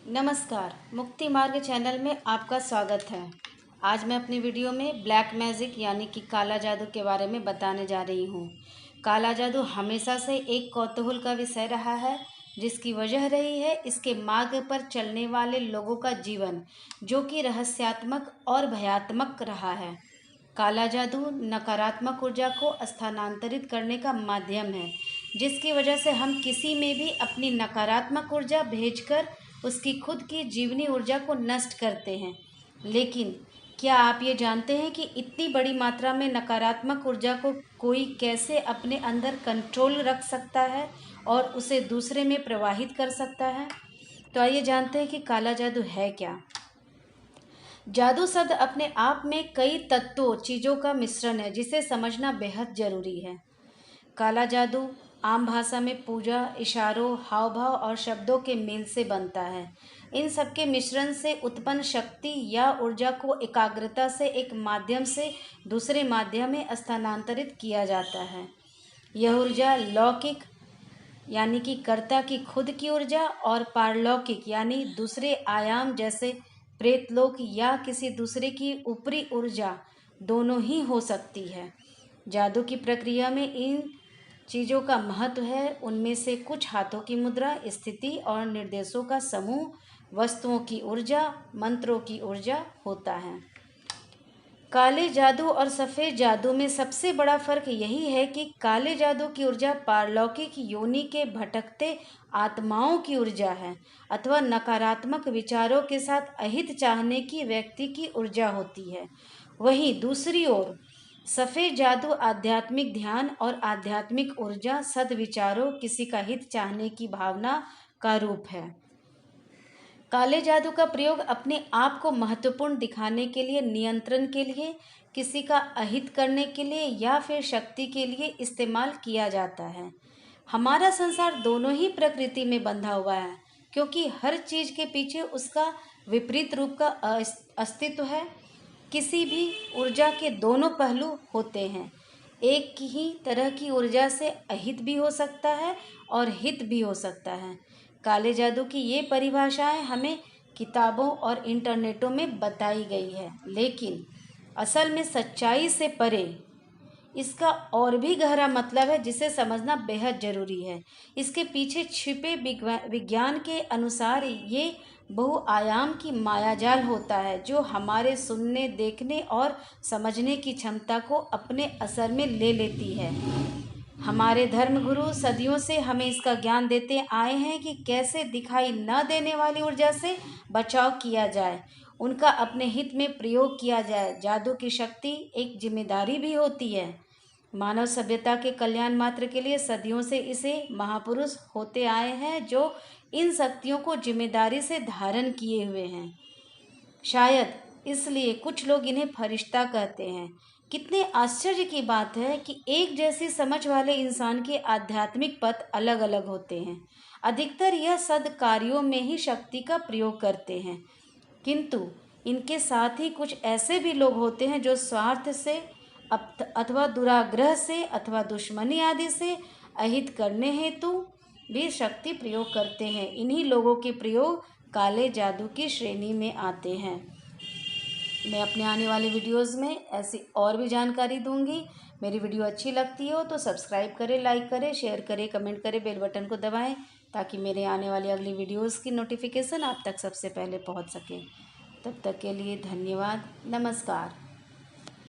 नमस्कार। मुक्ति मार्ग चैनल में आपका स्वागत है। आज मैं अपनी वीडियो में ब्लैक मैजिक यानी कि काला जादू के बारे में बताने जा रही हूँ। काला जादू हमेशा से एक कौतूहल का विषय रहा है, जिसकी वजह रही है इसके मार्ग पर चलने वाले लोगों का जीवन, जो कि रहस्यात्मक और भयात्मक रहा है। काला जादू नकारात्मक ऊर्जा को स्थानांतरित करने का माध्यम है, जिसकी वजह से हम किसी में भी अपनी नकारात्मक ऊर्जा भेजकर उसकी खुद की जीवनी ऊर्जा को नष्ट करते हैं। लेकिन क्या आप ये जानते हैं कि इतनी बड़ी मात्रा में नकारात्मक ऊर्जा को कोई कैसे अपने अंदर कंट्रोल रख सकता है और उसे दूसरे में प्रवाहित कर सकता है? तो आइए जानते हैं कि काला जादू है क्या। जादू शब्द अपने आप में कई तत्वों चीज़ों का मिश्रण है, जिसे समझना बेहद जरूरी है। काला जादू आम भाषा में पूजा, इशारों, हाव भाव और शब्दों के मेल से बनता है। इन सब के मिश्रण से उत्पन्न शक्ति या ऊर्जा को एकाग्रता से एक माध्यम से दूसरे माध्यम में स्थानांतरित किया जाता है। यह ऊर्जा लौकिक यानी कि कर्ता की खुद की ऊर्जा और पारलौकिक यानी दूसरे आयाम जैसे प्रेतलोक या किसी दूसरे की ऊपरी ऊर्जा दोनों ही हो सकती है। जादू की प्रक्रिया में इन चीज़ों का महत्व है। उनमें से कुछ हाथों की मुद्रा, स्थिति और निर्देशों का समूह, वस्तुओं की ऊर्जा, मंत्रों की ऊर्जा होता है। काले जादू और सफ़ेद जादू में सबसे बड़ा फर्क यही है कि काले जादू की ऊर्जा पारलौकिक योनि के भटकते आत्माओं की ऊर्जा है अथवा नकारात्मक विचारों के साथ अहित चाहने की व्यक्ति की ऊर्जा होती है। वहीं दूसरी ओर सफ़ेद जादू आध्यात्मिक ध्यान और आध्यात्मिक ऊर्जा, सद्विचारों, किसी का हित चाहने की भावना का रूप है। काले जादू का प्रयोग अपने आप को महत्वपूर्ण दिखाने के लिए, नियंत्रण के लिए, किसी का अहित करने के लिए या फिर शक्ति के लिए इस्तेमाल किया जाता है। हमारा संसार दोनों ही प्रकृति में बंधा हुआ है, क्योंकि हर चीज़ के पीछे उसका विपरीत रूप का अस्तित्व है। किसी भी ऊर्जा के दोनों पहलू होते हैं। एक ही तरह की ऊर्जा से अहित भी हो सकता है और हित भी हो सकता है। काले जादू की ये परिभाषाएं हमें किताबों और इंटरनेटों में बताई गई है, लेकिन असल में सच्चाई से परे इसका और भी गहरा मतलब है, जिसे समझना बेहद ज़रूरी है। इसके पीछे छिपे विज्ञान के अनुसार ये बहुआयाम की मायाजाल होता है, जो हमारे सुनने, देखने और समझने की क्षमता को अपने असर में ले लेती है। हमारे धर्मगुरु सदियों से हमें इसका ज्ञान देते आए हैं कि कैसे दिखाई न देने वाली ऊर्जा से बचाव किया जाए, उनका अपने हित में प्रयोग किया जाए। जादू की शक्ति एक जिम्मेदारी भी होती है। मानव सभ्यता के कल्याण मात्र के लिए सदियों से इसे महापुरुष होते आए हैं, जो इन शक्तियों को जिम्मेदारी से धारण किए हुए हैं। शायद इसलिए कुछ लोग इन्हें फरिश्ता कहते हैं। कितने आश्चर्य की बात है कि एक जैसी समझ वाले इंसान के आध्यात्मिक पथ अलग अलग होते हैं। अधिकतर यह सद्कार्यों में ही शक्ति का प्रयोग करते हैं, किंतु इनके साथ ही कुछ ऐसे भी लोग होते हैं जो स्वार्थ से अथवा दुराग्रह से अथवा दुश्मनी आदि से अहित करने हेतु भी शक्ति प्रयोग करते हैं। इन्हीं लोगों के प्रयोग काले जादू की श्रेणी में आते हैं। मैं अपने आने वाले वीडियोस में ऐसी और भी जानकारी दूंगी। मेरी वीडियो अच्छी लगती हो तो सब्सक्राइब करें, लाइक करें, शेयर करें, कमेंट करें, बेल बटन को दबाएं, ताकि मेरे आने वाली अगली वीडियोस की नोटिफिकेशन आप तक सबसे पहले पहुंच सके। तब तक के लिए धन्यवाद। नमस्कार।